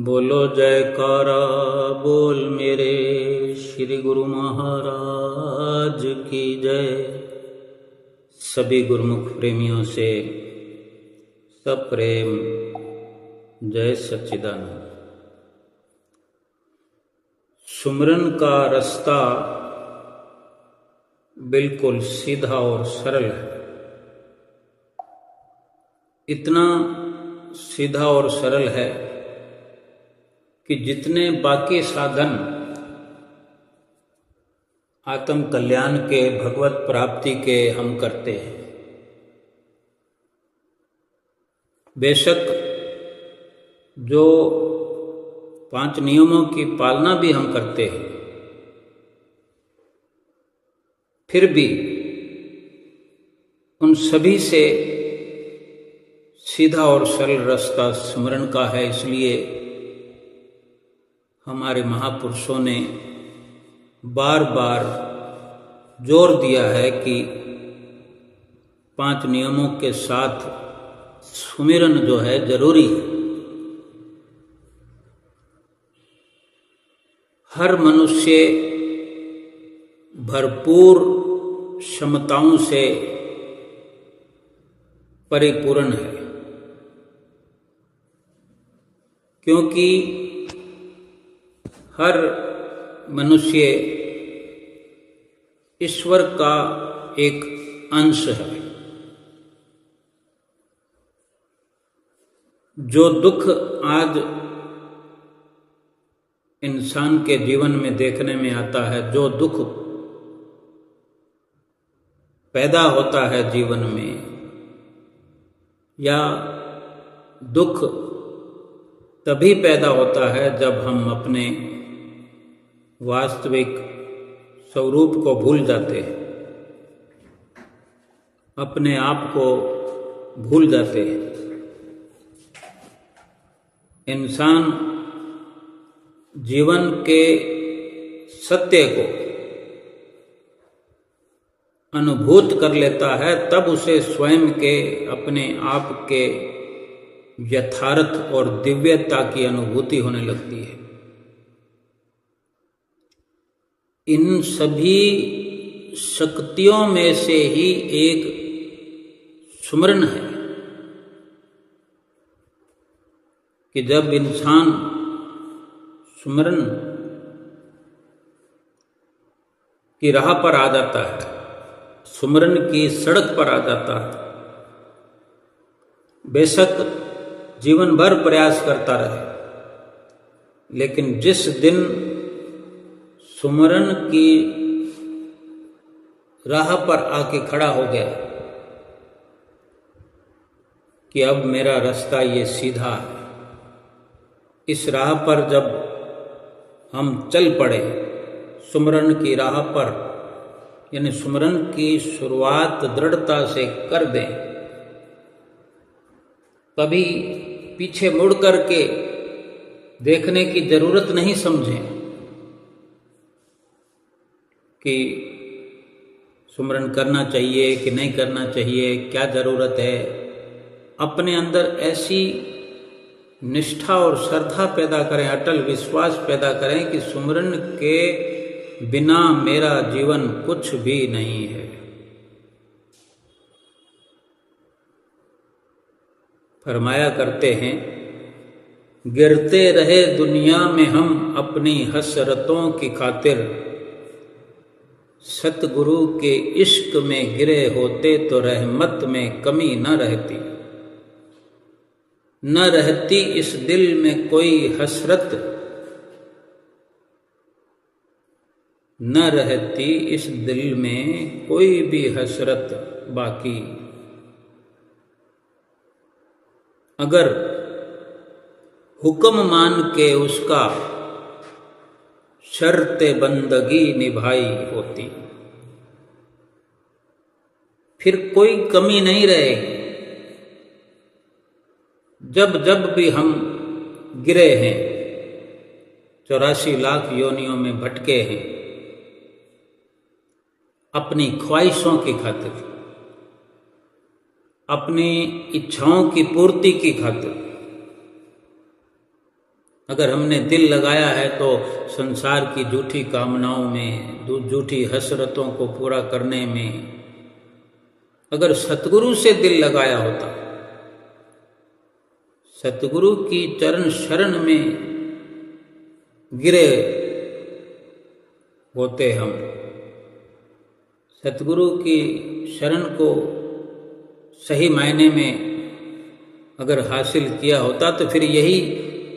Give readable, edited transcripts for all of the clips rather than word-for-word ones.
बोलो जयकारा बोल मेरे श्री गुरु महाराज की जय। सभी गुरुमुख प्रेमियों से सब प्रेम, जय सच्चिदानंद। सुमरन का रास्ता बिल्कुल सीधा और सरल है। इतना सीधा और सरल है कि जितने बाकी साधन आत्म कल्याण के, भगवत प्राप्ति के हम करते हैं, बेशक जो 5 नियमों की पालना भी हम करते हैं, फिर भी उन सभी से सीधा और सरल रास्ता स्मरण का है। इसलिए हमारे महापुरुषों ने बार बार जोर दिया है कि 5 नियमों के साथ सुमिरन जो है जरूरी है। हर मनुष्य भरपूर क्षमताओं से परिपूर्ण है, क्योंकि हर मनुष्य ईश्वर का एक अंश है। जो दुख आज इंसान के जीवन में देखने में आता है, जो दुख पैदा होता है जीवन में, या दुख तभी पैदा होता है जब हम अपने वास्तविक स्वरूप को भूल जाते हैं, अपने आप को भूल जाते हैं। इंसान जीवन के सत्य को अनुभूत कर लेता है, तब उसे स्वयं के, अपने आप के यथार्थ और दिव्यता की अनुभूति होने लगती है। इन सभी शक्तियों में से ही एक सुमरन है कि जब इंसान सुमरन की राह पर आ जाता है, सुमरन की सड़क पर आ जाता है, बेशक जीवन भर प्रयास करता रहे, लेकिन जिस दिन सुमरन की राह पर आके खड़ा हो गया कि अब मेरा रास्ता ये सीधा है, इस राह पर जब हम चल पड़े, सुमरन की राह पर, यानी सुमरन की शुरुआत दृढ़ता से कर दें, कभी पीछे मुड़ करके देखने की जरूरत नहीं समझें कि सुमरन करना चाहिए कि नहीं करना चाहिए, क्या जरूरत है। अपने अंदर ऐसी निष्ठा और श्रद्धा पैदा करें, अटल विश्वास पैदा करें कि सुमरन के बिना मेरा जीवन कुछ भी नहीं है। फरमाया करते हैं, गिरते रहे दुनिया में हम अपनी हसरतों की खातिर, सतगुरु के इश्क में गिरे होते तो रहमत में कमी न रहती, न रहती इस दिल में कोई हसरत, न रहती इस दिल में कोई भी हसरत बाकी। अगर हुक्म मान के उसका शर्ते बंदगी निभाई होती, फिर कोई कमी नहीं रहेगी। जब जब भी हम गिरे हैं, 84 लाख योनियों में भटके हैं, अपनी ख्वाहिशों की खातिर, अपनी इच्छाओं की पूर्ति की खातिर, अगर हमने दिल लगाया है तो संसार की झूठी कामनाओं में, झूठी हसरतों को पूरा करने में, अगर सतगुरु से दिल लगाया होता, सतगुरु की चरण शरण में गिरे होते हम, सतगुरु की शरण को सही मायने में अगर हासिल किया होता तो फिर यही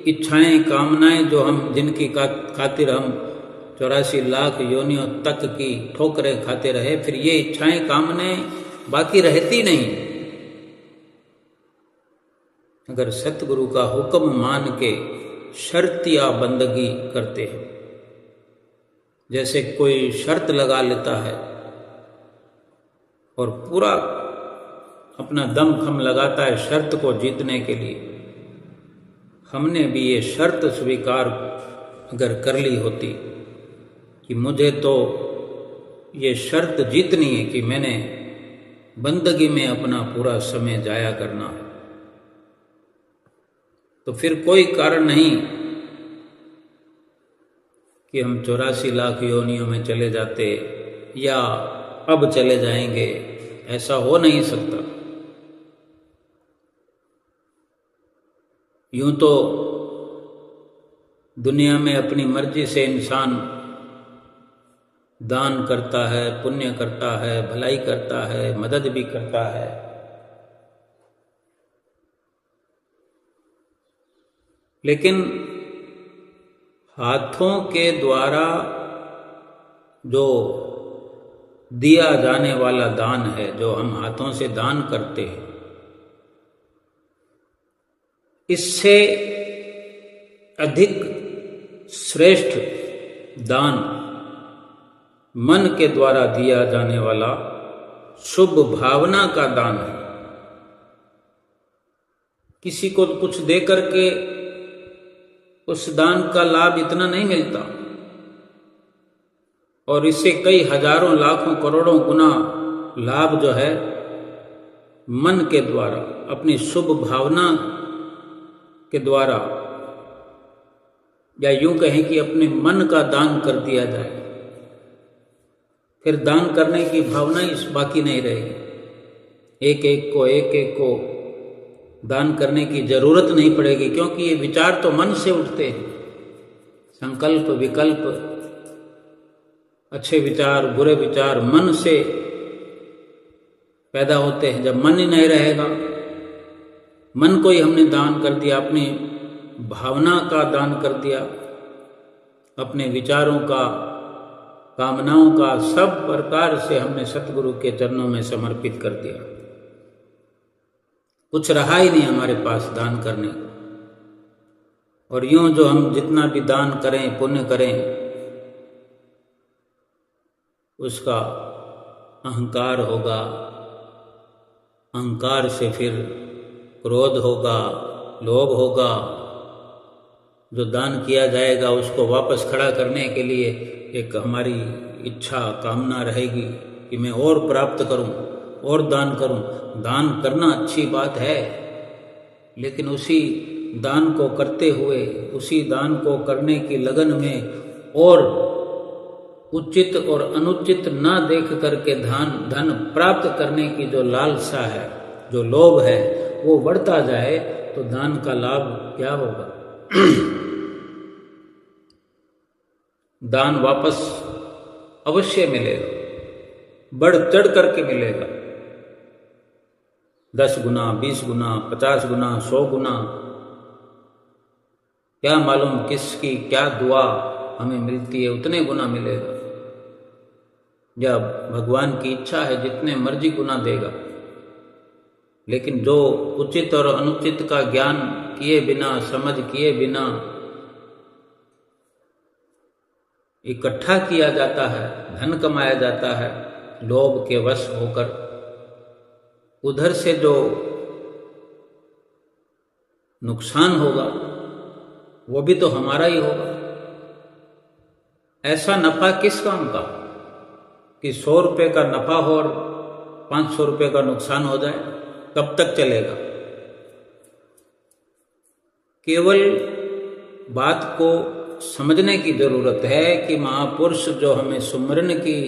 इच्छाएं, कामनाएं जो हम जिनकी खातिर हम 84 लाख योनियों तक की ठोकरें खाते रहे, फिर ये इच्छाएं, कामनाएं बाकी रहती नहीं। अगर सतगुरु का हुक्म मान के शर्तिया बंदगी करते हैं, जैसे कोई शर्त लगा लेता है और पूरा अपना दम खम लगाता है शर्त को जीतने के लिए, हमने भी ये शर्त स्वीकार अगर कर ली होती कि मुझे तो ये शर्त जीतनी है कि मैंने बंदगी में अपना पूरा समय जाया करना है, तो फिर कोई कारण नहीं कि हम 84 लाख योनियों में चले जाते या अब चले जाएंगे, ऐसा हो नहीं सकता। यूं तो दुनिया में अपनी मर्जी से इंसान दान करता है, पुण्य करता है, भलाई करता है, मदद भी करता है, लेकिन हाथों के द्वारा जो दिया जाने वाला दान है, जो हम हाथों से दान करते हैं, इससे अधिक श्रेष्ठ दान मन के द्वारा दिया जाने वाला शुभ भावना का दान है। किसी को कुछ दे करके उस दान का लाभ इतना नहीं मिलता, और इससे कई हजारों लाखों करोड़ों गुना लाभ जो है मन के द्वारा, अपनी शुभ भावना के द्वारा, या यूं कहें कि अपने मन का दान कर दिया जाए, फिर दान करने की भावना इस बाकी नहीं रहेगी। एक एक को दान करने की जरूरत नहीं पड़ेगी, क्योंकि ये विचार तो मन से उठते हैं। संकल्प, विकल्प, अच्छे विचार, बुरे विचार मन से पैदा होते हैं। जब मन ही नहीं रहेगा, मन को ही हमने दान कर दिया, अपनी भावना का दान कर दिया, अपने विचारों का, कामनाओं का, सब प्रकार से हमने सतगुरु के चरणों में समर्पित कर दिया, कुछ रहा ही नहीं हमारे पास दान करने। और यूं जो हम जितना भी दान करें, पुण्य करें, उसका अहंकार होगा, अहंकार से फिर क्रोध होगा, लोभ होगा। जो दान किया जाएगा उसको वापस खड़ा करने के लिए एक हमारी इच्छा, कामना रहेगी कि मैं और प्राप्त करूं, और दान करूं। दान करना अच्छी बात है, लेकिन उसी दान को करते हुए, उसी दान को करने की लगन में और उचित और अनुचित ना देख करके धन प्राप्त करने की जो लालसा है, जो लोभ है, वो बढ़ता जाए तो दान का लाभ क्या होगा? दान वापस अवश्य मिलेगा, बढ़ चढ़ करके मिलेगा, 10 गुना, 20 गुना, 50 गुना, 100 गुना। क्या मालूम किसकी क्या दुआ हमें मिलती है, उतने गुना मिलेगा। या भगवान की इच्छा है जितने मर्जी गुना देगा, लेकिन जो उचित और अनुचित का ज्ञान किए बिना, समझ किए बिना इकट्ठा किया जाता है, धन कमाया जाता है लोभ के वश होकर, उधर से जो नुकसान होगा वो भी तो हमारा ही होगा। ऐसा नफा किस काम का कि 100 रुपये का नफा हो और 500 रुपये का नुकसान हो जाए? कब तक चलेगा? केवल बात को समझने की जरूरत है कि महापुरुष जो हमें सुमरन की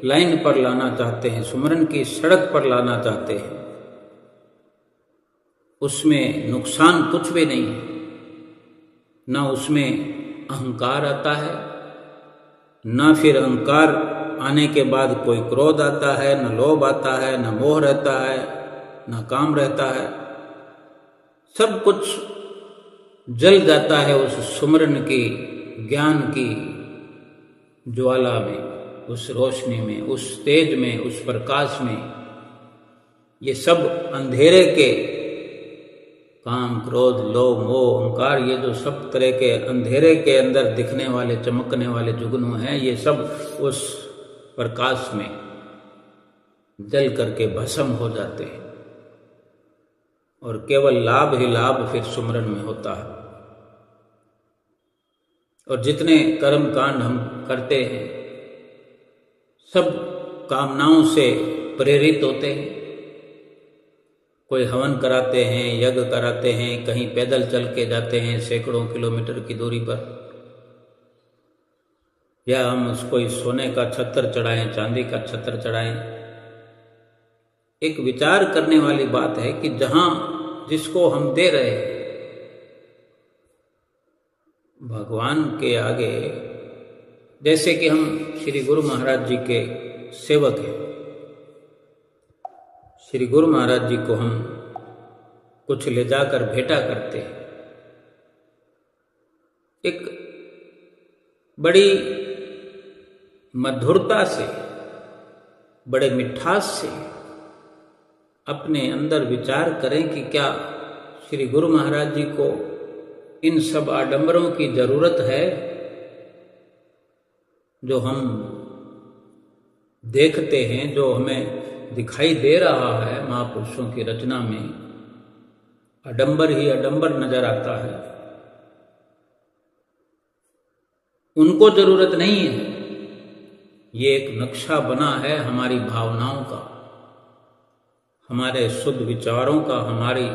लाइन पर लाना चाहते हैं, सुमरन की सड़क पर लाना चाहते हैं, उसमें नुकसान कुछ भी नहीं है। ना उसमें अहंकार आता है, ना फिर अहंकार आने के बाद कोई क्रोध आता है, न लोभ आता है, न मोह रहता है, न काम रहता है। सब कुछ जल जाता है उस सुमरन की, ज्ञान की ज्वाला में, उस रोशनी में, उस तेज में, उस प्रकाश में। ये सब अंधेरे के काम, क्रोध, लोभ, मोह, अहंकार, ये जो सब तरह के अंधेरे के अंदर दिखने वाले, चमकने वाले जुगनू हैं, ये सब उस प्रकाश में जल करके भस्म हो जाते हैं और केवल लाभ ही लाभ फिर सुमरन में होता है। और जितने कर्म कांड हम करते हैं सब कामनाओं से प्रेरित होते हैं। कोई हवन कराते हैं, यज्ञ कराते हैं, कहीं पैदल चल के जाते हैं सैकड़ों किलोमीटर की दूरी पर, या हम उसको सोने का छत्र चढ़ाएं, चांदी का छत्र चढ़ाएं। एक विचार करने वाली बात है कि जहां जिसको हम दे रहे हैं भगवान के आगे, जैसे कि हम श्री गुरु महाराज जी के सेवक हैं, श्री गुरु महाराज जी को हम कुछ ले जाकर भेंटा करते हैं, एक बड़ी मधुरता से, बड़े मिठास से अपने अंदर विचार करें कि क्या श्री गुरु महाराज जी को इन सब आडंबरों की जरूरत है जो हम देखते हैं, जो हमें दिखाई दे रहा है महापुरुषों की रचना में। आडंबर ही आडंबर नजर आता है, उनको जरूरत नहीं है। ये एक नक्शा बना है हमारी भावनाओं का, हमारे शुद्ध विचारों का, हमारी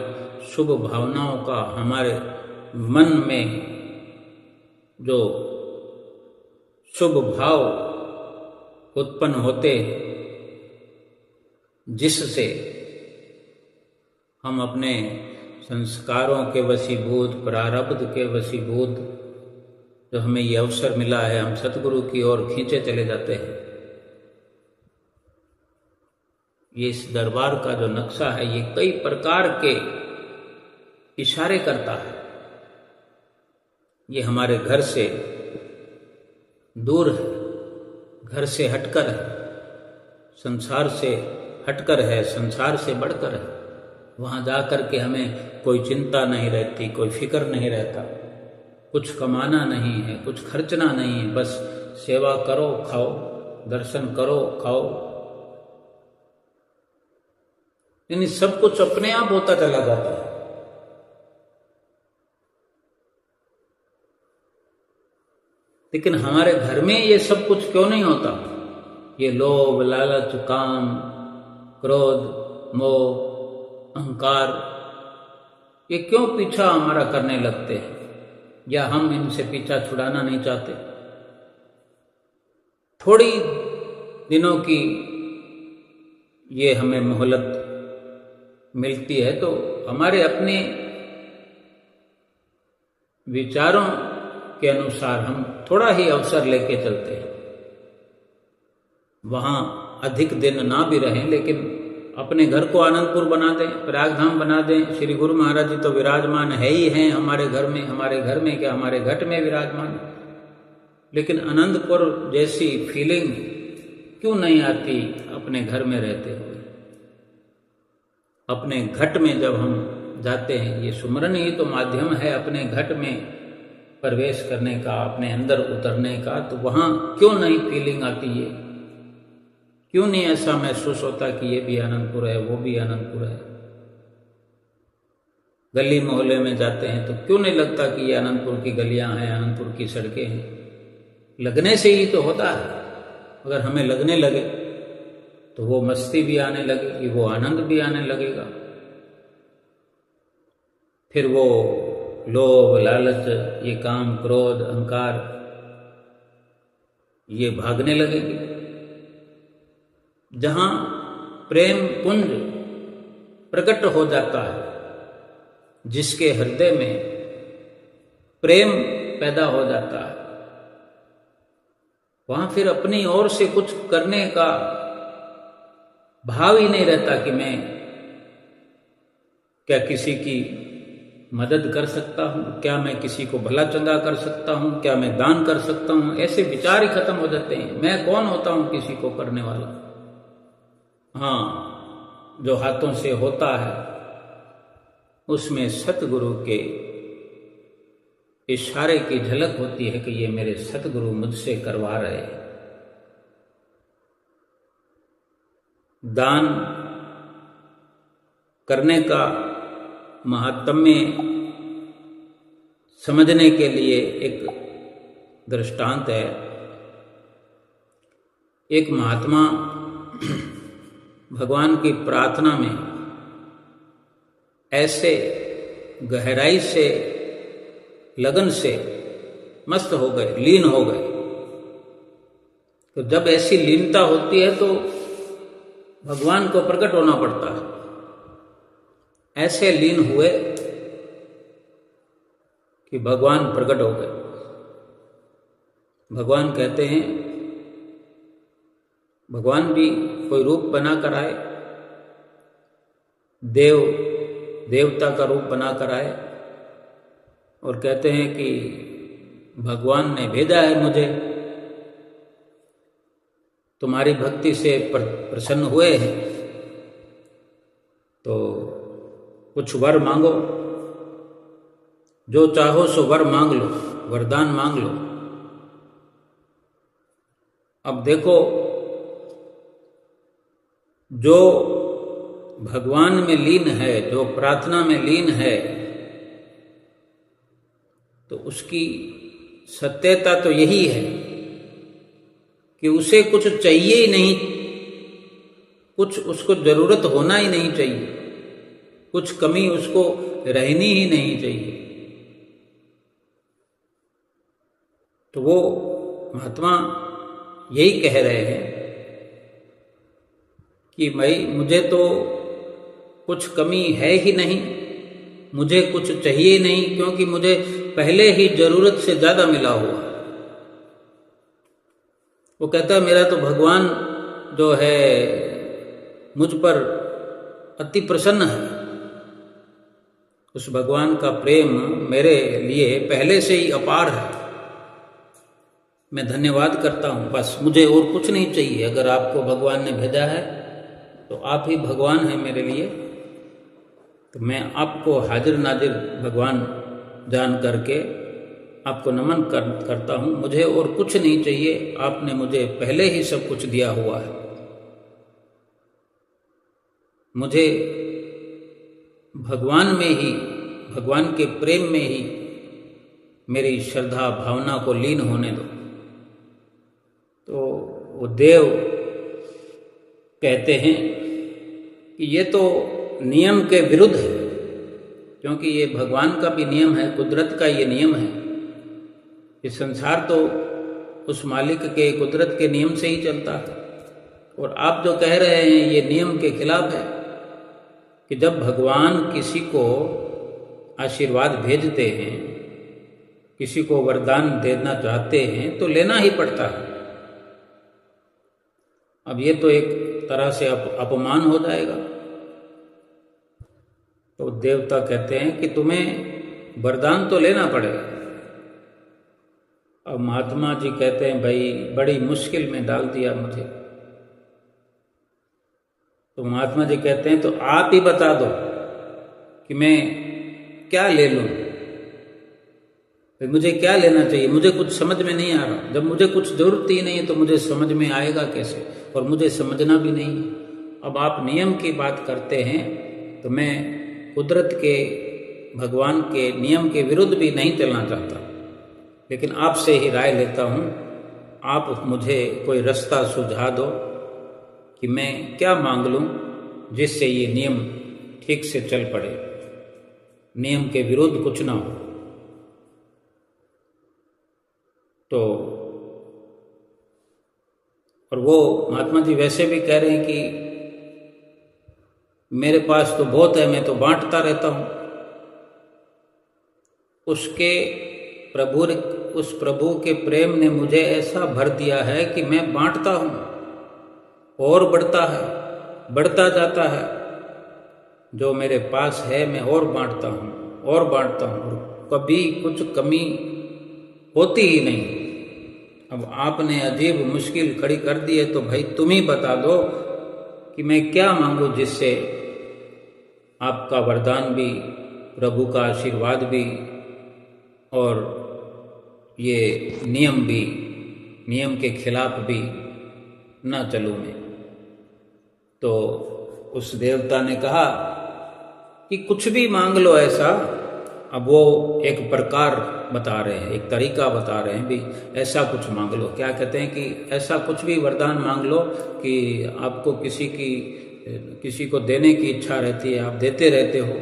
शुभ भावनाओं का, हमारे मन में जो शुभ भाव उत्पन्न होते, जिससे हम अपने संस्कारों के वशीभूत, प्रारब्ध के वशीभूत, जो हमें ये अवसर मिला है, हम सतगुरु की ओर खींचे चले जाते हैं। ये इस दरबार का जो नक्शा है, ये कई प्रकार के इशारे करता है। ये हमारे घर से दूर है, घर से हटकर है, संसार से हटकर है, संसार से बढ़कर है। वहाँ जाकर के हमें कोई चिंता नहीं रहती, कोई फिक्र नहीं रहता, कुछ कमाना नहीं है, कुछ खर्चना नहीं है, बस सेवा करो, खाओ, दर्शन करो, खाओ, यानी सब कुछ अपने आप होता चला जाता है। लेकिन हमारे घर में ये सब कुछ क्यों नहीं होता? ये लोभ, लालच, काम, क्रोध, मोह, अहंकार, ये क्यों पीछा हमारा करने लगते हैं? या हम इनसे पीछा छुड़ाना नहीं चाहते? थोड़ी दिनों की ये हमें मोहलत मिलती है तो हमारे अपने विचारों के अनुसार हम थोड़ा ही अवसर लेके चलते हैं। वहां अधिक दिन ना भी रहें, लेकिन अपने घर को आनंदपुर बना दें, प्रयागधाम बना दें। श्री गुरु महाराज जी तो विराजमान है ही हैं हमारे घर में, हमारे घर में क्या, हमारे घट में विराजमान। लेकिन आनंदपुर जैसी फीलिंग क्यों नहीं आती अपने घर में रहते हुए? अपने घट में जब हम जाते हैं, ये सुमरन ही तो माध्यम है अपने घट में प्रवेश करने का, अपने अंदर उतरने का। तो वहां क्यों नहीं फीलिंग आती है? क्यों नहीं ऐसा महसूस होता कि ये भी आनंदपुर है, वो भी आनंदपुर है? गली मोहल्ले में जाते हैं तो क्यों नहीं लगता कि ये आनंदपुर की गलियां हैं, आनंदपुर की सड़कें हैं? लगने से ही तो होता है। अगर हमें लगने लगे तो वो मस्ती भी आने लगेगी, वो आनंद भी आने लगेगा, फिर वो लोभ, लालच, ये काम, क्रोध, अहंकार, ये भागने लगेंगे। जहां प्रेम पुंज प्रकट हो जाता है, जिसके हृदय में प्रेम पैदा हो जाता है, वहां फिर अपनी ओर से कुछ करने का भाव ही नहीं रहता कि मैं क्या किसी की मदद कर सकता हूं, क्या मैं किसी को भला चंगा कर सकता हूं, क्या मैं दान कर सकता हूं। ऐसे विचार ही खत्म हो जाते हैं। मैं कौन होता हूं किसी को करने वाला। हाँ, जो हाथों से होता है उसमें सतगुरु के इशारे की झलक होती है कि ये मेरे सतगुरु मुझसे करवा रहे हैं। दान करने का महात्म्य समझने के लिए एक दृष्टांत है। एक महात्मा भगवान की प्रार्थना में ऐसे गहराई से, लगन से मस्त हो गए, लीन हो गए। तो जब ऐसी लीनता होती है तो भगवान को प्रकट होना पड़ता है। ऐसे लीन हुए कि भगवान प्रकट हो गए। भगवान कहते हैं, भगवान भी कोई रूप बनाकर आए, देवता का रूप बनाकर आए और कहते हैं कि भगवान ने भेजा है मुझे, तुम्हारी भक्ति से प्रसन्न हुए हैं, तो कुछ वर मांगो, जो चाहो सो वर मांग लो, वरदान मांग लो। अब देखो, जो भगवान में लीन है, जो प्रार्थना में लीन है, तो उसकी सत्यता तो यही है कि उसे कुछ चाहिए ही नहीं, कुछ उसको जरूरत होना ही नहीं चाहिए, कुछ कमी उसको रहनी ही नहीं चाहिए। तो वो महात्मा यही कह रहे हैं कि भाई मुझे तो कुछ कमी है ही नहीं, मुझे कुछ चाहिए नहीं, क्योंकि मुझे पहले ही जरूरत से ज्यादा मिला हुआ। वो कहता है मेरा तो भगवान जो है मुझ पर अति प्रसन्न है, उस भगवान का प्रेम मेरे लिए पहले से ही अपार है। मैं धन्यवाद करता हूँ, बस मुझे और कुछ नहीं चाहिए। अगर आपको भगवान ने भेजा है तो आप ही भगवान हैं मेरे लिए, तो मैं आपको हाजिर नाजिर भगवान जान करके आपको नमन करता हूँ। मुझे और कुछ नहीं चाहिए, आपने मुझे पहले ही सब कुछ दिया हुआ है। मुझे भगवान में ही, भगवान के प्रेम में ही मेरी श्रद्धा भावना को लीन होने दो। तो वो देव कहते हैं कि ये तो नियम के विरुद्ध है, क्योंकि ये भगवान का भी नियम है, कुदरत का ये नियम है। ये संसार तो उस मालिक के, कुदरत के नियम से ही चलता है। और आप जो कह रहे हैं ये नियम के खिलाफ है कि जब भगवान किसी को आशीर्वाद भेजते हैं, किसी को वरदान देना चाहते हैं, तो लेना ही पड़ता है। अब ये तो एक तरह से अपमान हो जाएगा। तो देवता कहते हैं कि तुम्हें वरदान तो लेना पड़ेगा। अब महात्मा जी कहते हैं भाई बड़ी मुश्किल में डाल दिया मुझे। तो महात्मा जी कहते हैं तो आप ही बता दो कि मैं क्या ले लूं, मुझे क्या लेना चाहिए। मुझे कुछ समझ में नहीं आ रहा। जब मुझे कुछ जरूरत ही नहीं है तो मुझे समझ में आएगा कैसे, और मुझे समझना भी नहीं है। अब आप नियम की बात करते हैं तो मैं कुदरत के, भगवान के नियम के विरुद्ध भी नहीं चलना चाहता, लेकिन आपसे ही राय लेता हूँ। आप मुझे कोई रास्ता सुझा दो कि मैं क्या मांग लूँ जिससे ये नियम ठीक से चल पड़े, नियम के विरुद्ध कुछ ना हो। तो और वो महात्मा जी वैसे भी कह रहे हैं कि मेरे पास तो बहुत है, मैं तो बांटता रहता हूँ। उसके प्रभु उस प्रभु के प्रेम ने मुझे ऐसा भर दिया है कि मैं बांटता हूँ और बढ़ता है, बढ़ता जाता है। जो मेरे पास है मैं और बांटता हूँ और बांटता हूँ, और कभी कुछ कमी होती ही नहीं। अब आपने अजीब मुश्किल खड़ी कर दी है, तो भाई तुम ही बता दो कि मैं क्या मांगू जिससे आपका वरदान भी, प्रभु का आशीर्वाद भी, और ये नियम भी, नियम के खिलाफ भी ना चलूँ मैं। तो उस देवता ने कहा कि कुछ भी मांग लो ऐसा। अब वो एक प्रकार बता रहे हैं, एक तरीका बता रहे हैं, भी ऐसा कुछ मांग लो। क्या कहते हैं कि ऐसा कुछ भी वरदान मांग लो कि आपको किसी को देने की इच्छा रहती है, आप देते रहते हो।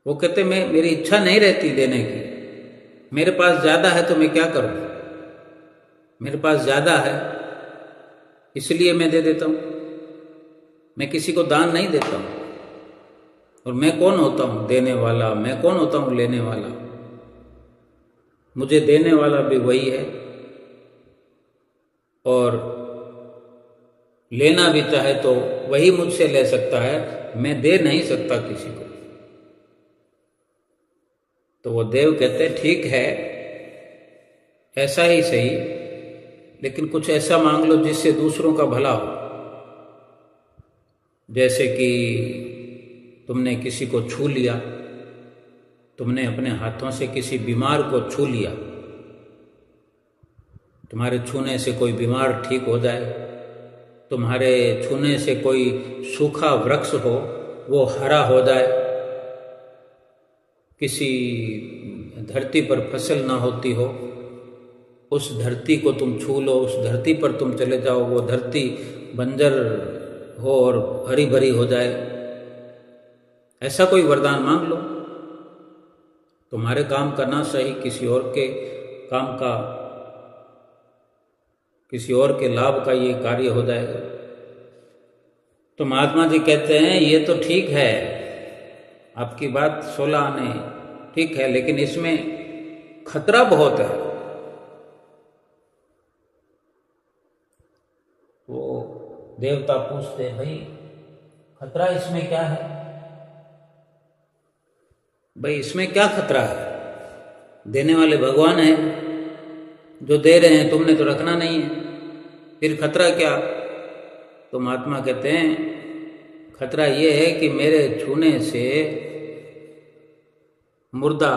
वो कहते मेरी इच्छा नहीं रहती देने की, मेरे पास ज़्यादा है तो मैं क्या करूं, मेरे पास ज़्यादा है इसलिए मैं दे देता हूं। मैं किसी को दान नहीं देता हूं। और मैं कौन होता हूं देने वाला, मैं कौन होता हूं लेने वाला। मुझे देने वाला भी वही है, और लेना भी चाहे तो वही मुझसे ले सकता है, मैं दे नहीं सकता किसी को। तो वो देव कहते ठीक है, ऐसा ही सही, लेकिन कुछ ऐसा मांग लो जिससे दूसरों का भला हो। जैसे कि तुमने किसी को छू लिया, तुमने अपने हाथों से किसी बीमार को छू लिया, तुम्हारे छूने से कोई बीमार ठीक हो जाए, तुम्हारे छूने से कोई सूखा वृक्ष हो वो हरा हो जाए, किसी धरती पर फसल ना होती हो, उस धरती को तुम छू लो, उस धरती पर तुम चले जाओ, वो धरती बंजर हो और हरी भरी हो जाए। ऐसा कोई वरदान मांग लो। तुम्हारे काम का ना सही, किसी और के काम का, किसी और के लाभ का ये कार्य हो जाएगा। तो महात्मा जी कहते हैं ये तो ठीक है, आपकी बात 16 आने ठीक है, लेकिन इसमें खतरा बहुत है। वो देवता पूछते भाई खतरा इसमें क्या है, भाई इसमें क्या खतरा है, देने वाले भगवान हैं, जो दे रहे हैं तुमने तो रखना नहीं है, फिर खतरा क्या। तो महात्मा कहते हैं खतरा ये है कि मेरे छूने से मुर्दा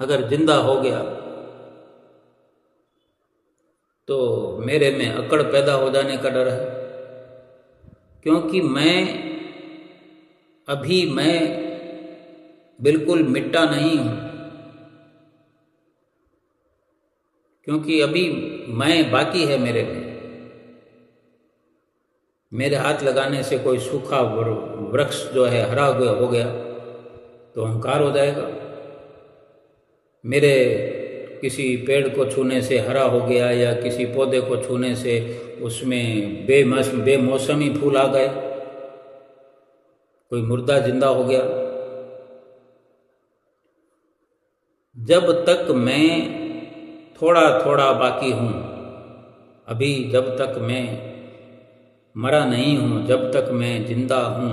अगर जिंदा हो गया तो मेरे में अकड़ पैदा हो जाने का डर है, क्योंकि मैं बिल्कुल मिट्टा नहीं हूं, क्योंकि अभी मैं बाकी है मेरे में। मेरे हाथ लगाने से कोई सूखा वृक्ष जो है हरा हो गया तो अहंकार हो जाएगा। मेरे किसी पेड़ को छूने से हरा हो गया, या किसी पौधे को छूने से उसमें बेमौसमी फूल आ गए, कोई मुर्दा जिंदा हो गया। जब तक मैं थोड़ा थोड़ा बाकी हूँ, अभी जब तक मैं मरा नहीं हूँ, जब तक मैं जिंदा हूँ,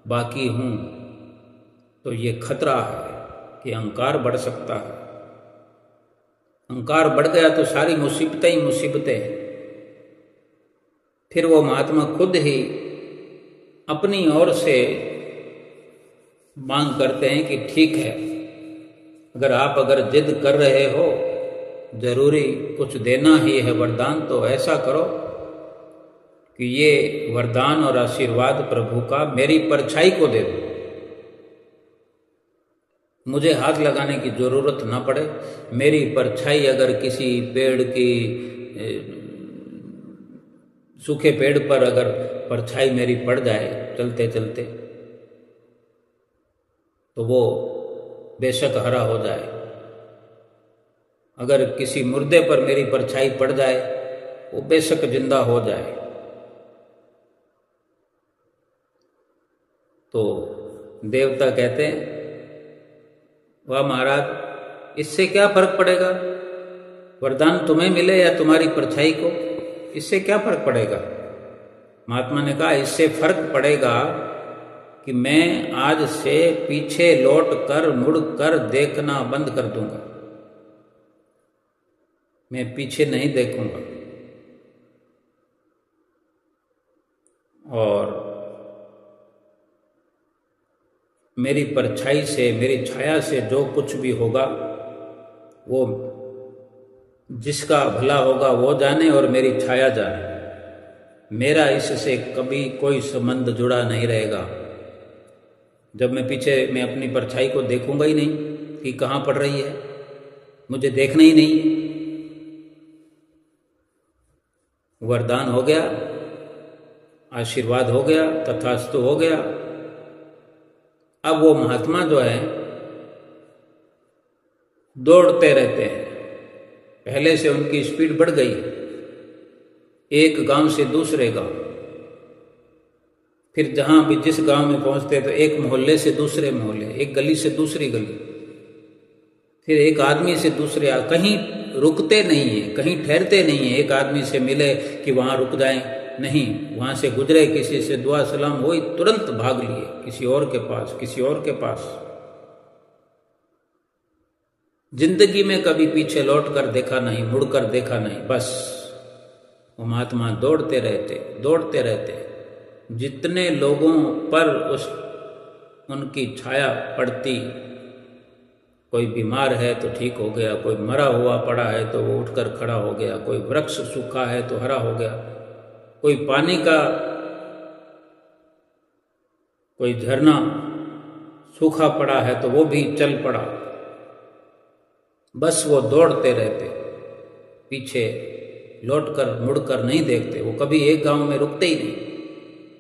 बाकी हूँ, तो ये खतरा है कि अहंकार बढ़ सकता है। अहंकार बढ़ गया तो सारी मुसीबतें ही मुसीबतें। फिर वो महात्मा खुद ही अपनी ओर से मांग करते हैं कि ठीक है, अगर जिद कर रहे हो, जरूरी कुछ देना ही है वरदान, तो ऐसा करो कि ये वरदान और आशीर्वाद प्रभु का मेरी परछाई को दे दो, मुझे हाथ लगाने की जरूरत ना पड़े। मेरी परछाई अगर किसी पेड़ की, सूखे पेड़ पर अगर परछाई मेरी पड़ जाए चलते चलते, तो वो बेशक हरा हो जाए, अगर किसी मुर्दे पर मेरी परछाई पड़ जाए, वो बेशक जिंदा हो जाए, तो देवता कहते हैं, वाह महाराज, इससे क्या फर्क पड़ेगा, वरदान तुम्हें मिले या तुम्हारी परछाई को, इससे क्या फर्क पड़ेगा। महात्मा ने कहा, इससे फर्क पड़ेगा कि मैं आज से पीछे लौट कर मुड़ कर देखना बंद कर दूंगा, मैं पीछे नहीं देखूंगा। और मेरी परछाई से, मेरी छाया से जो कुछ भी होगा, वो जिसका भला होगा वो जाने और मेरी छाया जाने, मेरा इससे कभी कोई संबंध जुड़ा नहीं रहेगा। जब मैं पीछे मैं अपनी परछाई को देखूंगा ही नहीं कि कहाँ पड़ रही है, मुझे देखना ही नहीं। वरदान हो गया, आशीर्वाद हो गया, तथास्तु हो गया। अब वो महात्मा जो है दौड़ते रहते हैं, पहले से उनकी स्पीड बढ़ गई, एक गांव से दूसरे गांव, फिर जहां भी जिस गांव में पहुंचते तो एक मोहल्ले से दूसरे मोहल्ले, एक गली से दूसरी गली, फिर एक आदमी से दूसरे, कहीं रुकते नहीं है, कहीं ठहरते नहीं है। एक आदमी से मिले कि वहां रुक जाएं, नहीं, वहां से गुजरे, किसी से दुआ सलाम हुई, तुरंत भाग लिए किसी और के पास, किसी और के पास। जिंदगी में कभी पीछे लौट कर देखा नहीं, मुड़कर देखा नहीं, बस वो महात्मा दौड़ते रहते। जितने लोगों पर उनकी छाया पड़ती, कोई बीमार है तो ठीक हो गया, कोई मरा हुआ पड़ा है तो वो उठकर खड़ा हो गया, कोई वृक्ष सूखा है तो हरा हो गया, कोई पानी का, कोई झरना सूखा पड़ा है तो वो भी चल पड़ा। बस वो दौड़ते रहते, पीछे लौटकर मुड़कर नहीं देखते। वो कभी एक गांव में रुकते ही नहीं,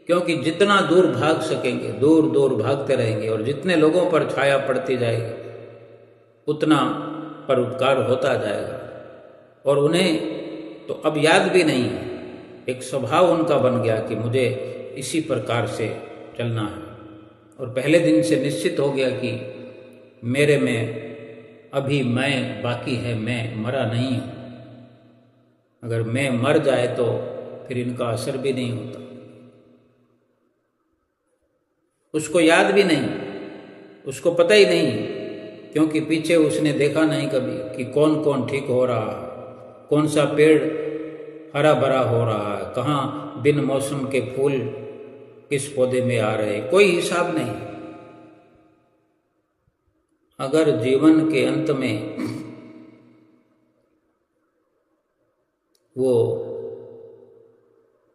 क्योंकि जितना दूर भाग सकेंगे दूर दूर भागते रहेंगे, और जितने लोगों पर छाया पड़ती जाएगी उतना परोपकार होता जाएगा। और उन्हें तो अब याद भी नहीं है, एक स्वभाव उनका बन गया कि मुझे इसी प्रकार से चलना है। और पहले दिन से निश्चित हो गया कि मेरे में अभी मैं बाकी है, मैं मरा नहीं हूँ। अगर मैं मर जाए तो फिर इनका असर भी नहीं होता। उसको याद भी नहीं, उसको पता ही नहीं, क्योंकि पीछे उसने देखा नहीं कभी कि कौन कौन ठीक हो रहा है, कौन सा पेड़ हरा भरा हो रहा है, कहाँ बिन मौसम के फूल किस पौधे में आ रहे हैं, कोई हिसाब नहीं। अगर जीवन के अंत में वो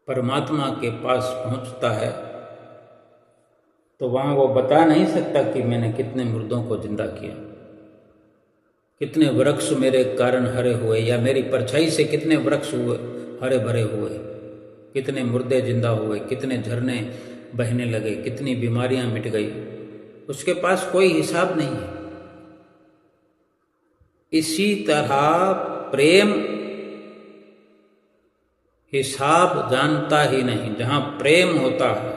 परमात्मा के पास पहुंचता है तो वहां वो बता नहीं सकता कि मैंने कितने मुर्दों को जिंदा किया, कितने वृक्ष मेरे कारण हरे हुए, या मेरी परछाई से कितने वृक्ष हुए हरे भरे हुए, कितने मुर्दे जिंदा हुए, कितने झरने बहने लगे, कितनी बीमारियां मिट गई। उसके पास कोई हिसाब नहीं है। इसी तरह प्रेम हिसाब जानता ही नहीं। जहां प्रेम होता है,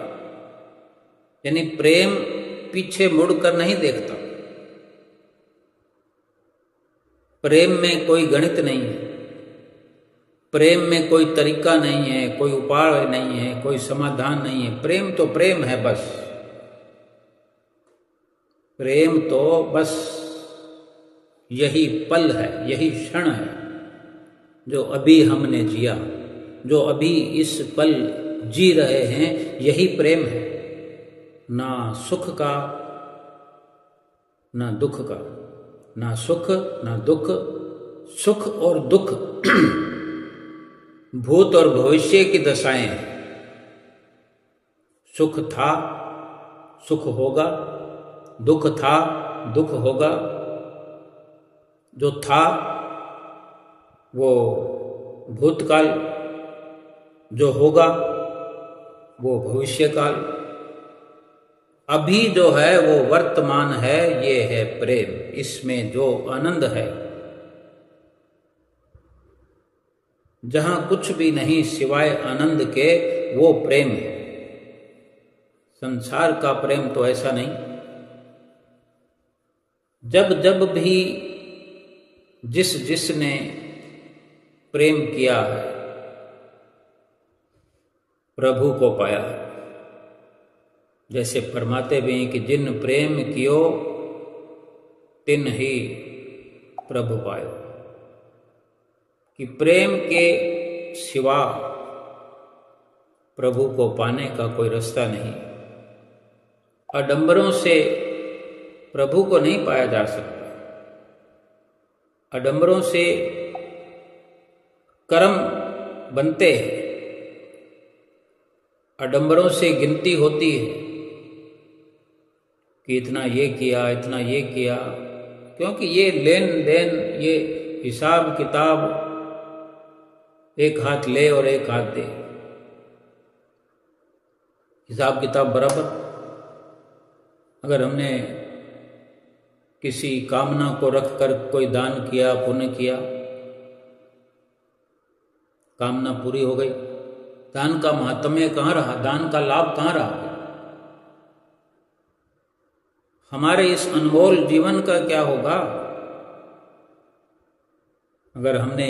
यानी प्रेम पीछे मुड़कर नहीं देखता, प्रेम में कोई गणित नहीं है, प्रेम में कोई तरीका नहीं है, कोई उपाय नहीं है, कोई समाधान नहीं है। प्रेम तो प्रेम है, बस प्रेम तो बस यही पल है, यही क्षण है जो अभी हमने जिया, जो अभी इस पल जी रहे हैं, यही प्रेम है। ना सुख का ना दुख का, ना सुख ना दुख। सुख और दुख भूत और भविष्य की दशाएं हैं। सुख था, सुख होगा, दुख था, दुख होगा। जो था वो भूतकाल, जो होगा वो भविष्यकाल, अभी जो है वो वर्तमान है। ये है प्रेम। इसमें जो आनंद है जहां कुछ भी नहीं सिवाय आनंद के, वो प्रेम है। संसार का प्रेम तो ऐसा नहीं। जब जब भी जिसने प्रेम किया है, प्रभु को पाया है। जैसे फरमाते भी हैं कि जिन प्रेम कियो तिन ही प्रभु पायो, कि प्रेम के सिवा प्रभु को पाने का कोई रास्ता नहीं। आडंबरों से प्रभु को नहीं पाया जा सकता। आडंबरों से कर्म बनते हैं, आडंबरों से गिनती होती है कि इतना ये किया, इतना ये किया, क्योंकि ये लेन देन, ये हिसाब किताब, एक हाथ ले और एक हाथ दे, हिसाब किताब बराबर। अगर हमने किसी कामना को रखकर कोई दान किया, पुण्य किया, कामना पूरी हो गई, दान का महात्म्य कहाँ रहा, दान का लाभ कहाँ रहा? हमारे इस अनमोल जीवन का क्या होगा अगर हमने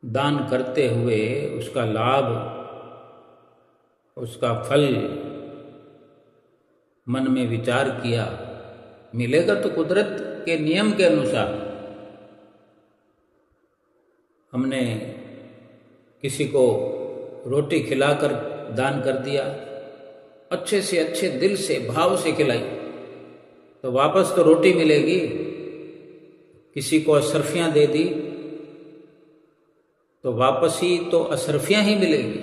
दान करते हुए उसका लाभ, उसका फल मन में विचार किया? मिलेगा तो कुदरत के नियम के अनुसार। हमने किसी को रोटी खिलाकर दान कर दिया, अच्छे से अच्छे दिल से, भाव से खिलाई, तो वापस तो रोटी मिलेगी। किसी को अशरफियाँ दे दी तो वापस ही तो अशरफियाँ ही मिलेगी।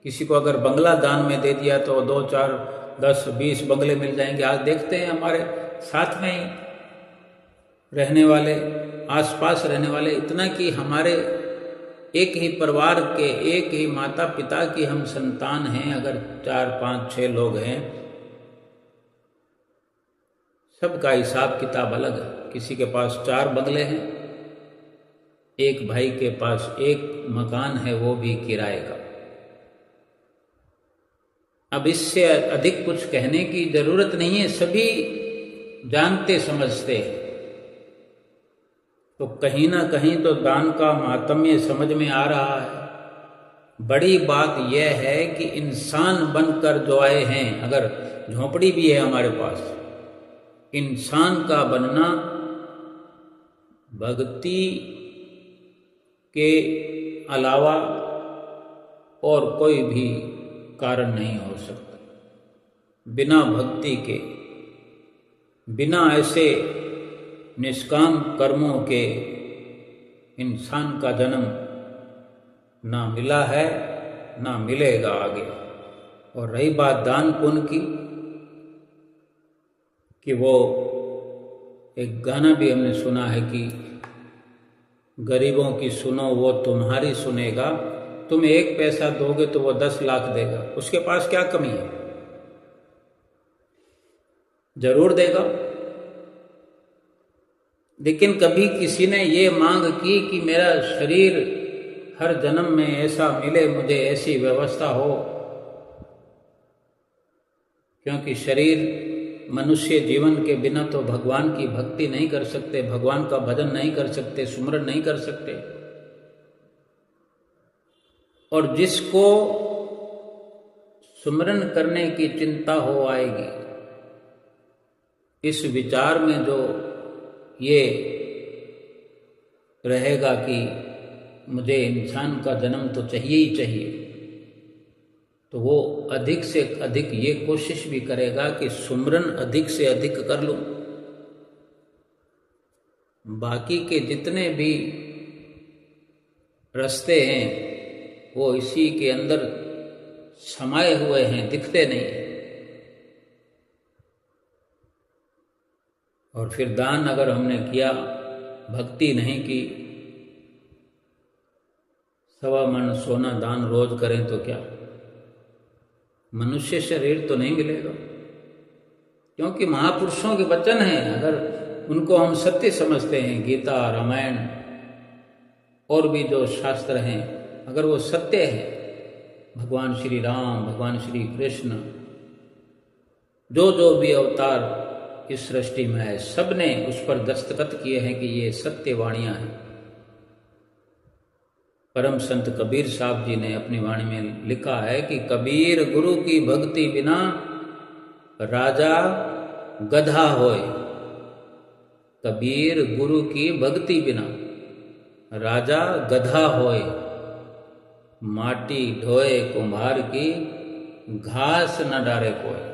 किसी को अगर बंगला दान में दे दिया तो 2, 4, 10, 20 बंगले मिल जाएंगे। आज देखते हैं हमारे साथ में ही रहने वाले, आसपास रहने वाले, इतना कि हमारे एक ही परिवार के, एक ही माता पिता की हम संतान हैं, अगर 4, 5, 6 लोग हैं, सबका हिसाब किताब अलग है। किसी के पास 4 बंगले हैं, एक भाई के पास 1 मकान है, वो भी किराए का। अब इससे अधिक कुछ कहने की जरूरत नहीं है, सभी जानते समझते हैं। तो कहीं ना कहीं तो दान का महात्म्य समझ में आ रहा है। बड़ी बात यह है कि इंसान बनकर जो आए हैं, अगर झोंपड़ी भी है हमारे पास, इंसान का बनना भक्ति के अलावा और कोई भी कारण नहीं हो सकता। बिना भक्ति के, बिना ऐसे निष्काम कर्मों के इंसान का जन्म ना मिला है, ना मिलेगा आगे। और रही बात दान पुण्य की, कि वो एक गाना भी हमने सुना है कि गरीबों की सुनो वो तुम्हारी सुनेगा, तुम 1 पैसा दोगे तो वो 10 लाख देगा। उसके पास क्या कमी है? जरूर देगा। लेकिन कभी किसी ने ये मांग की कि मेरा शरीर हर जन्म में ऐसा मिले, मुझे ऐसी व्यवस्था हो, क्योंकि शरीर, मनुष्य जीवन के बिना तो भगवान की भक्ति नहीं कर सकते, भगवान का भजन नहीं कर सकते, सुमरन नहीं कर सकते। और जिसको सुमरन करने की चिंता हो आएगी, इस विचार में जो ये रहेगा कि मुझे इंसान का जन्म तो चाहिए ही चाहिए, तो वो अधिक से अधिक ये कोशिश भी करेगा कि सुमरन अधिक से अधिक कर लूं। बाकी के जितने भी रास्ते हैं वो इसी के अंदर समाये हुए हैं, दिखते नहीं। और फिर दान अगर हमने किया, भक्ति नहीं की, 1.25 मन सोना दान रोज करें तो क्या मनुष्य शरीर तो नहीं मिलेगा? क्योंकि महापुरुषों के वचन हैं, अगर उनको हम सत्य समझते हैं, गीता, रामायण, और भी जो शास्त्र हैं, अगर वो सत्य है, भगवान श्री राम, भगवान श्री कृष्ण, जो जो भी अवतार इस सृष्टि में है, सब ने उस पर दस्तखत किए हैं कि ये सत्य वाणियां हैं। परम संत कबीर साहब जी ने अपनी वाणी में लिखा है कि कबीर गुरु की भक्ति बिना राजा गधा होए। कबीर गुरु की भक्ति बिना राजा गधा होए। माटी ढोए कुम्हार की, घास न डारे कोई।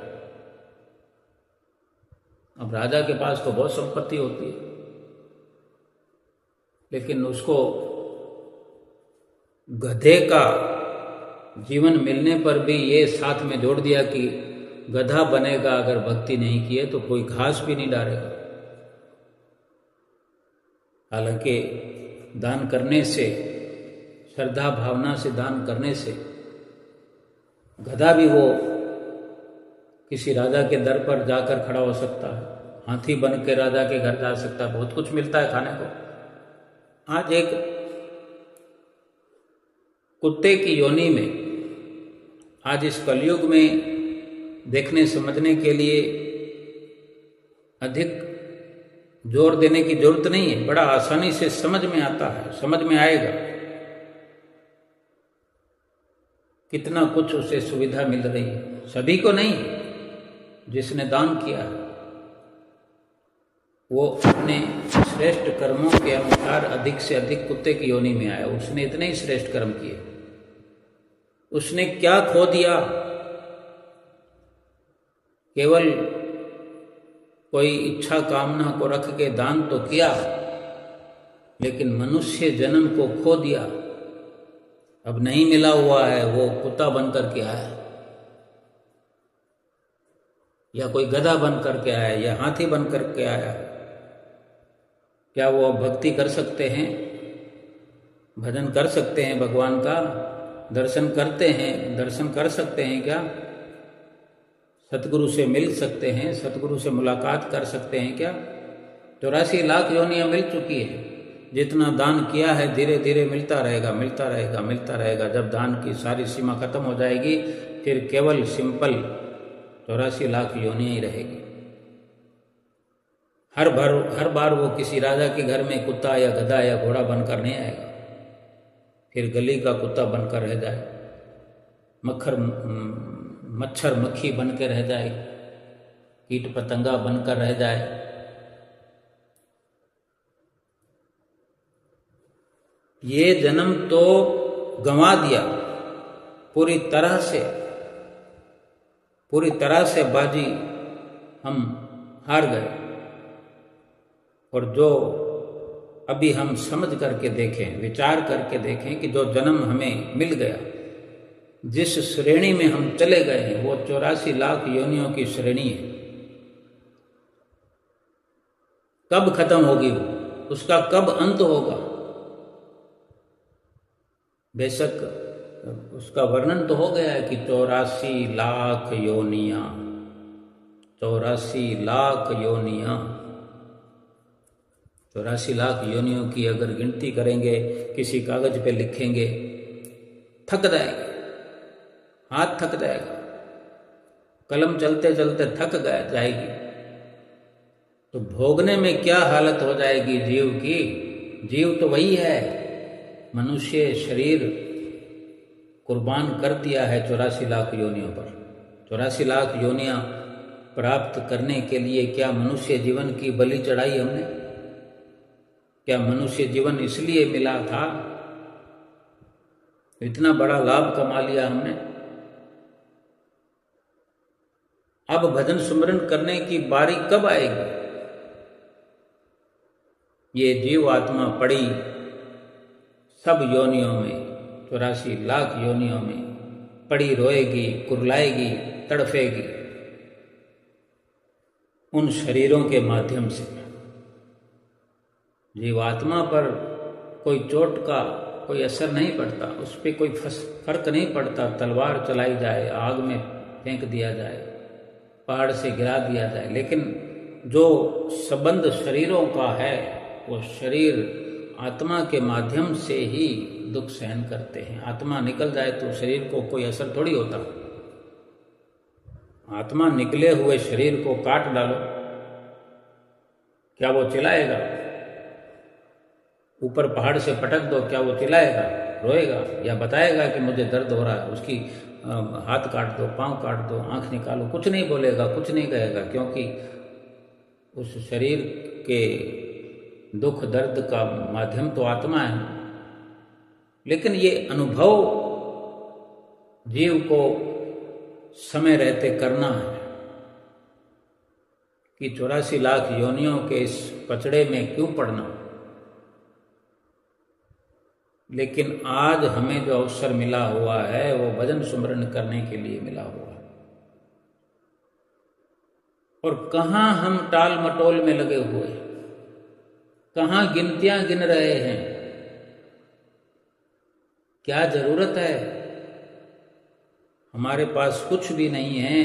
अब राजा के पास तो बहुत संपत्ति होती है, लेकिन उसको गधे का जीवन मिलने पर भी ये साथ में जोड़ दिया कि गधा बनेगा अगर भक्ति नहीं किए तो कोई घास भी नहीं डालेगा। हालांकि दान करने से, श्रद्धा भावना से दान करने से गधा भी वो किसी राजा के दर पर जाकर खड़ा हो सकता है, हाथी बन के राजा के घर जा सकता है, बहुत कुछ मिलता है खाने को। आज एक कुत्ते की योनि में, आज इस कलयुग में देखने समझने के लिए अधिक जोर देने की जरूरत नहीं है, बड़ा आसानी से समझ में आता है, समझ में आएगा कितना कुछ उसे सुविधा मिल रही है। सभी को नहीं, जिसने दान किया है वो अपने श्रेष्ठ कर्मों के अनुसार अधिक से अधिक कुत्ते की योनि में आया। उसने इतने ही श्रेष्ठ कर्म किए। उसने क्या खो दिया? केवल कोई इच्छा कामना को रख के दान तो किया, लेकिन मनुष्य जन्म को खो दिया। अब नहीं मिला हुआ है, वो कुत्ता बनकर के आया, या कोई गधा बन करके आया, या हाथी बन करके आया। क्या वो भक्ति कर सकते हैं? भजन कर सकते हैं भगवान का? दर्शन करते हैं, दर्शन कर सकते हैं क्या? सतगुरु से मिल सकते हैं? सतगुरु से मुलाकात कर सकते हैं क्या? 84 लाख योनियां मिल चुकी है। जितना दान किया है धीरे धीरे मिलता रहेगा, मिलता रहेगा, मिलता रहेगा। जब दान की सारी सीमा खत्म हो जाएगी, फिर केवल सिंपल 84 लाख योनियां ही रहेगी। हर बार वो किसी राजा के घर में कुत्ता या गधा या घोड़ा बनकर नहीं आएगा, फिर गली का कुत्ता बनकर रह जाए, मच्छर मक्खी बन के रह जाए, कीट पतंगा बनकर रह जाए। ये जन्म तो गंवा दिया, पूरी तरह से बाजी हम हार गए। और जो अभी हम समझ करके देखें, विचार करके देखें कि जो जन्म हमें मिल गया, जिस श्रेणी में हम चले गए हैं, वो 84 लाख योनियों की श्रेणी है। कब खत्म होगी वो? उसका कब अंत होगा? बेशक उसका वर्णन तो हो गया है कि 84 लाख योनियां, 84 लाख योनियां। 84 लाख योनियों की अगर गिनती करेंगे, किसी कागज पे लिखेंगे, थक जाएंगे, हाथ थक जाएगा, कलम चलते चलते थक जाएगी। तो भोगने में क्या हालत हो जाएगी जीव की? जीव तो वही है, मनुष्य शरीर कुर्बान कर दिया है 84 लाख योनियों पर। 84 लाख योनियां प्राप्त करने के लिए क्या मनुष्य जीवन की बलि चढ़ाई हमने? क्या मनुष्य जीवन इसलिए मिला था? इतना बड़ा लाभ कमा लिया हमने। अब भजन सुमरन करने की बारी कब आएगी? ये जीव आत्मा पड़ी सब योनियों में, 84 लाख योनियों में पड़ी रोएगी, कुरलाएगी, तड़फेगी उन शरीरों के माध्यम से। जीवात्मा पर कोई चोट का कोई असर नहीं पड़ता, उस पर कोई फर्क नहीं पड़ता। तलवार चलाई जाए, आग में फेंक दिया जाए, पहाड़ से गिरा दिया जाए, लेकिन जो संबंध शरीरों का है, वो शरीर आत्मा के माध्यम से ही दुख सहन करते हैं। आत्मा निकल जाए तो शरीर को कोई असर थोड़ी होता। आत्मा निकले हुए शरीर को काट डालो, क्या वो चिल्लाएगा? ऊपर पहाड़ से पटक दो, क्या वो चिल्लाएगा, रोएगा, या बताएगा कि मुझे दर्द हो रहा है? उसकी हाथ काट दो, पांव काट दो, आंख निकालो, कुछ नहीं बोलेगा, कुछ नहीं कहेगा, क्योंकि उस शरीर के दुख दर्द का माध्यम तो आत्मा है। लेकिन ये अनुभव जीव को समय रहते करना है कि 84 लाख योनियों के इस पचड़े में क्यों पड़ना। लेकिन आज हमें जो अवसर मिला हुआ है वो भजन सुमरन करने के लिए मिला हुआ है। और कहाँ हम टाल मटोल में लगे हुए, कहाँ गिनतियां गिन रहे हैं। क्या जरूरत है? हमारे पास कुछ भी नहीं है,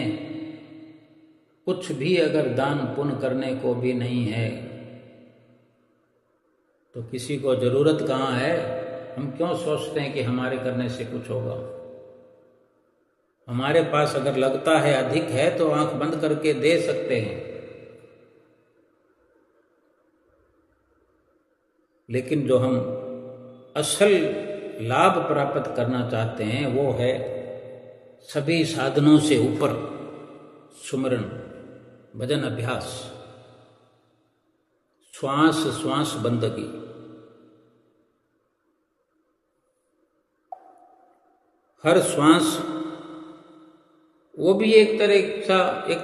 कुछ भी अगर दान पुण्य करने को भी नहीं है तो किसी को जरूरत कहाँ है? हम क्यों सोचते हैं कि हमारे करने से कुछ होगा? हमारे पास अगर लगता है अधिक है तो आंख बंद करके दे सकते हैं, लेकिन जो हम असल लाभ प्राप्त करना चाहते हैं वो है सभी साधनों से ऊपर सुमरन, भजन अभ्यास, श्वास श्वास बंदगी। हर श्वास वो भी एक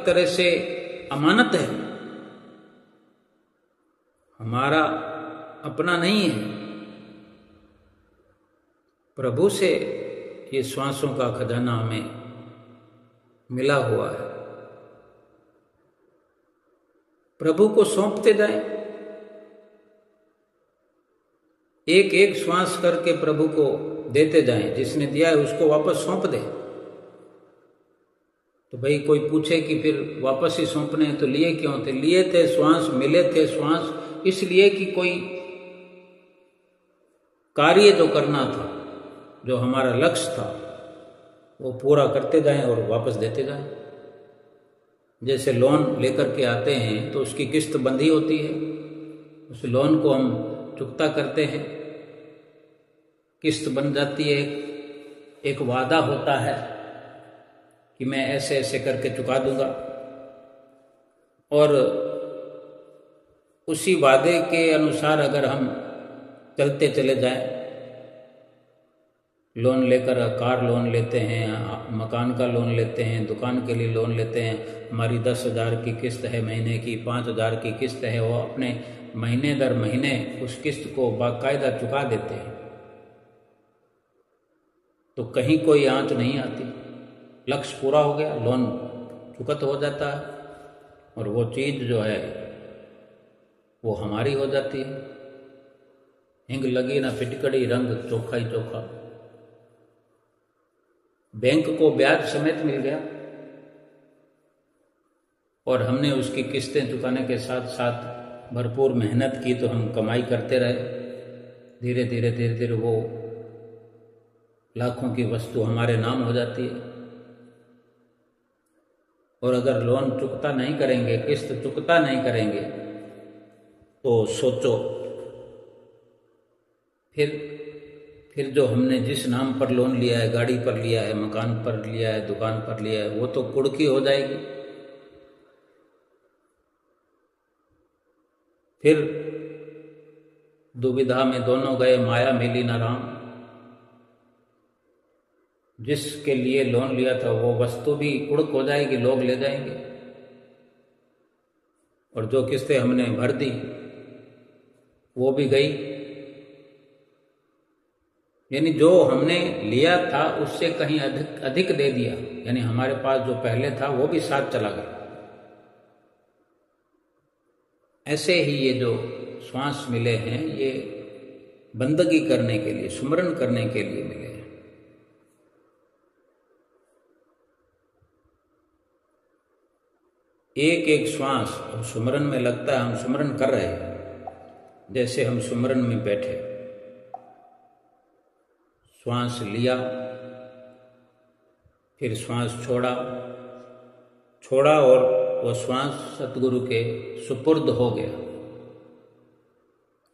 तरह से अमानत है, हमारा अपना नहीं है। प्रभु से ये श्वासों का खजाना हमें मिला हुआ है। प्रभु को सौंपते जाएं, एक एक श्वास करके प्रभु को देते जाएं। जिसने दिया है उसको वापस सौंप दे। तो भाई कोई पूछे कि फिर वापस ही सौंपने हैं तो लिए क्यों थे? लिए थे श्वास, मिले थे श्वास, इसलिए कि कोई कार्य जो करना था, जो हमारा लक्ष्य था, वो पूरा करते जाएं और वापस देते जाएं। जैसे लोन लेकर के आते हैं तो उसकी किस्त बंधी होती है, उस लोन को हम चुकता करते हैं, किस्त बन जाती है, एक वादा होता है कि मैं ऐसे ऐसे करके चुका दूंगा, और उसी वादे के अनुसार अगर हम चलते चले जाएं, लोन लेकर कार लोन लेते हैं, मकान का लोन लेते हैं, दुकान के लिए लोन लेते हैं, हमारी 10,000 की किस्त है महीने की, 5,000 की किस्त है, वो अपने महीने दर महीने उस किस्त को बाकायदा चुका देते हैं, तो कहीं कोई आंच नहीं आती। लक्ष्य पूरा हो गया, लोन चुकत हो जाता है, और वो चीज़ जो है वो हमारी हो जाती है। हिंग लगी ना फिटकड़ी, रंग चोखा ही चोखा। बैंक को ब्याज समेत मिल गया और हमने उसकी किस्तें चुकाने के साथ साथ भरपूर मेहनत की, तो हम कमाई करते रहे। धीरे धीरे वो लाखों की वस्तु हमारे नाम हो जाती है। और अगर लोन चुकता नहीं करेंगे, किस्त चुकता नहीं करेंगे, तो सोचो फिर जो हमने जिस नाम पर लोन लिया है, गाड़ी पर लिया है, मकान पर लिया है, दुकान पर लिया है, वो तो कुड़की हो जाएगी। फिर दुविधा में दोनों गए, माया मिली न राम। जिसके लिए लोन लिया था वो वस्तु भी कुड़क हो जाएगी, लोग ले जाएंगे, और जो किस्तें हमने भर दी वो भी गई। यानी जो हमने लिया था उससे कहीं अधिक दे दिया, यानी हमारे पास जो पहले था वो भी साथ चला गया। ऐसे ही ये जो श्वास मिले हैं ये बंदगी करने के लिए, सुमरन करने के लिए मिले हैं। एक एक श्वास अब सुमरन में लगता है हम सुमरन कर रहे हैं। जैसे हम सुमरन में बैठे, श्वास लिया, फिर श्वास छोड़ा और वो श्वास सतगुरु के सुपुर्द हो गया,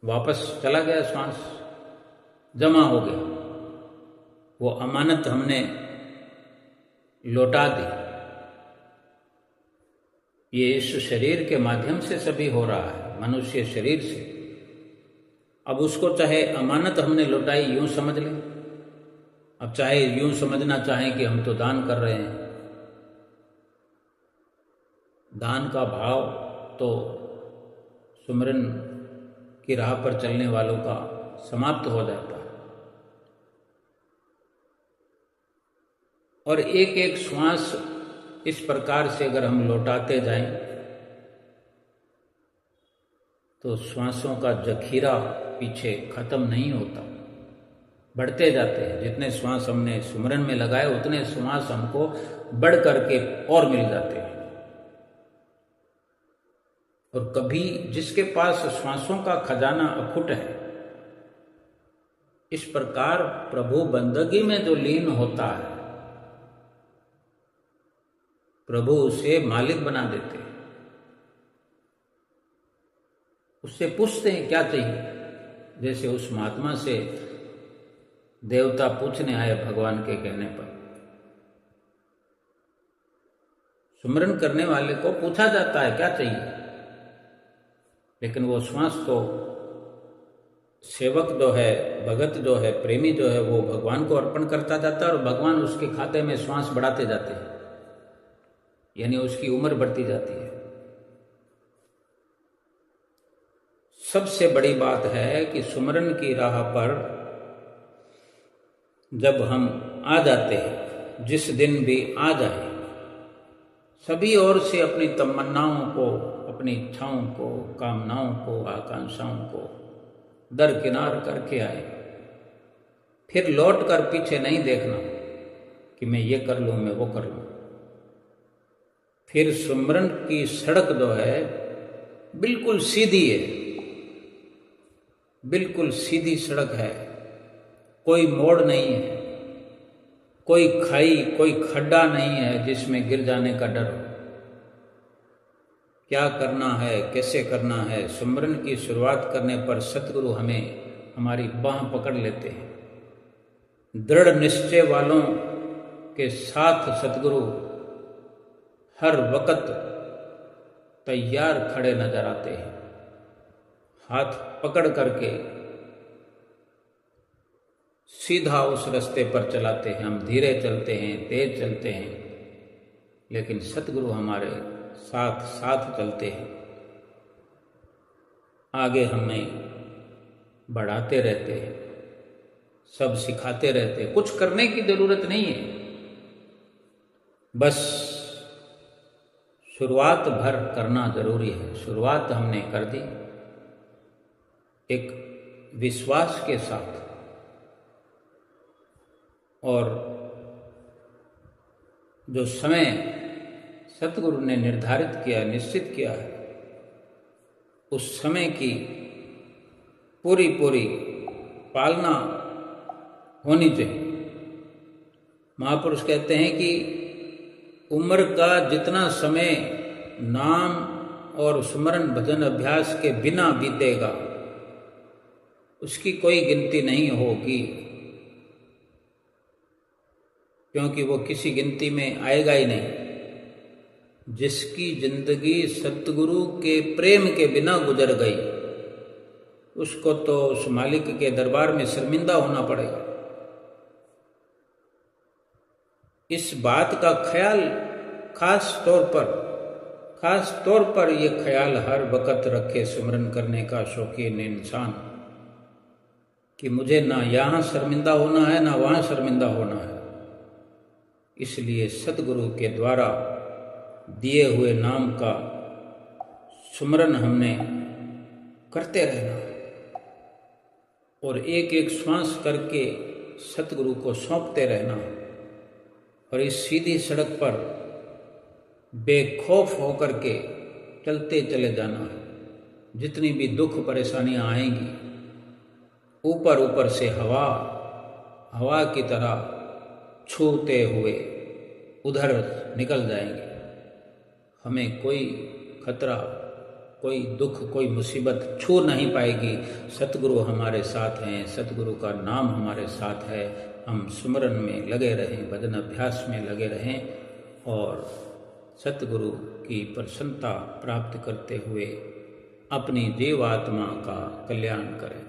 वापस चला गया, श्वास जमा हो गया, वो अमानत हमने लौटा दी। ये इस शरीर के माध्यम से सभी हो रहा है, मनुष्य शरीर से। अब उसको चाहे अमानत हमने लौटाई यूं समझ लें, अब चाहे यूं समझना चाहें कि हम तो दान कर रहे हैं। दान का भाव तो सुमरन की राह पर चलने वालों का समाप्त हो जाता है। और एक एक श्वास इस प्रकार से अगर हम लौटाते जाएं तो श्वासों का जखीरा पीछे खत्म नहीं होता, बढ़ते जाते हैं। जितने श्वास हमने सुमरन में लगाए उतने श्वास हमको बढ़ करके और मिल जाते हैं। और कभी जिसके पास श्वासों का खजाना अखुट है, इस प्रकार प्रभु बंदगी में जो लीन होता है, प्रभु उसे मालिक बना देते हैं। उससे पूछते हैं क्या चाहिए, जैसे उस महात्मा से देवता पूछने आए भगवान के कहने पर। सुमरन करने वाले को पूछा जाता है क्या चाहिए, लेकिन वो श्वास तो सेवक जो है, भगत जो है, प्रेमी जो है, वो भगवान को अर्पण करता जाता है और भगवान उसके खाते में श्वास बढ़ाते जाते हैं, यानी उसकी उम्र बढ़ती जाती है। सबसे बड़ी बात है कि सुमरन की राह पर जब हम आ जाते हैं, जिस दिन भी आ जाए, सभी ओर से अपनी तमन्नाओं को, अपनी इच्छाओं को, कामनाओं को, आकांक्षाओं को दरकिनार करके आए, फिर लौट कर पीछे नहीं देखना कि मैं ये कर लूँ, मैं वो कर लूँ। फिर सुमरन की सड़क जो है बिल्कुल सीधी है, बिल्कुल सीधी सड़क है, कोई मोड़ नहीं है, कोई खाई, कोई खड्डा नहीं है जिसमें गिर जाने का डर हो। क्या करना है, कैसे करना है, सुमरन की शुरुआत करने पर सतगुरु हमें हमारी बाह पकड़ लेते हैं। दृढ़ निश्चय वालों के साथ सतगुरु हर वक्त तैयार खड़े नजर आते हैं, हाथ पकड़ करके सीधा उस रास्ते पर चलाते हैं। हम धीरे चलते हैं, तेज चलते हैं, लेकिन सतगुरु हमारे साथ साथ चलते हैं, आगे हमें बढ़ाते रहते हैं, सब सिखाते रहते हैं। कुछ करने की जरूरत नहीं है, बस शुरुआत भर करना जरूरी है। शुरुआत हमने कर दी एक विश्वास के साथ, और जो समय सतगुरु ने निर्धारित किया, निश्चित किया है, उस समय की पूरी पूरी पालना होनी चाहिए। महापुरुष कहते हैं कि उम्र का जितना समय नाम और सुमरन भजन अभ्यास के बिना बीतेगा, उसकी कोई गिनती नहीं होगी, क्योंकि वो किसी गिनती में आएगा ही नहीं। जिसकी जिंदगी सतगुरु के प्रेम के बिना गुजर गई, उसको तो उस मालिक के दरबार में शर्मिंदा होना पड़ेगा। इस बात का ख्याल खास तौर पर ये ख्याल हर वक्त रखे सुमरन करने का शौकीन इंसान, कि मुझे ना यहाँ शर्मिंदा होना है, ना वहाँ शर्मिंदा होना है। इसलिए सतगुरु के द्वारा दिए हुए नाम का सुमरन हमने करते रहना और एक एक श्वास करके सतगुरु को सौंपते रहना, और इस सीधी सड़क पर बेखौफ होकर के चलते चले जाना है। जितनी भी दुख परेशानियां आएंगी, ऊपर ऊपर से हवा की तरह छूते हुए उधर निकल जाएंगे। हमें कोई खतरा, कोई दुख, कोई मुसीबत छू नहीं पाएगी। सतगुरु हमारे साथ हैं, सतगुरु का नाम हमारे साथ है। हम सुमरन में लगे रहें, भजन अभ्यास में लगे रहें और सतगुरु की प्रसन्नता प्राप्त करते हुए अपनी जीवात्मा का कल्याण करें।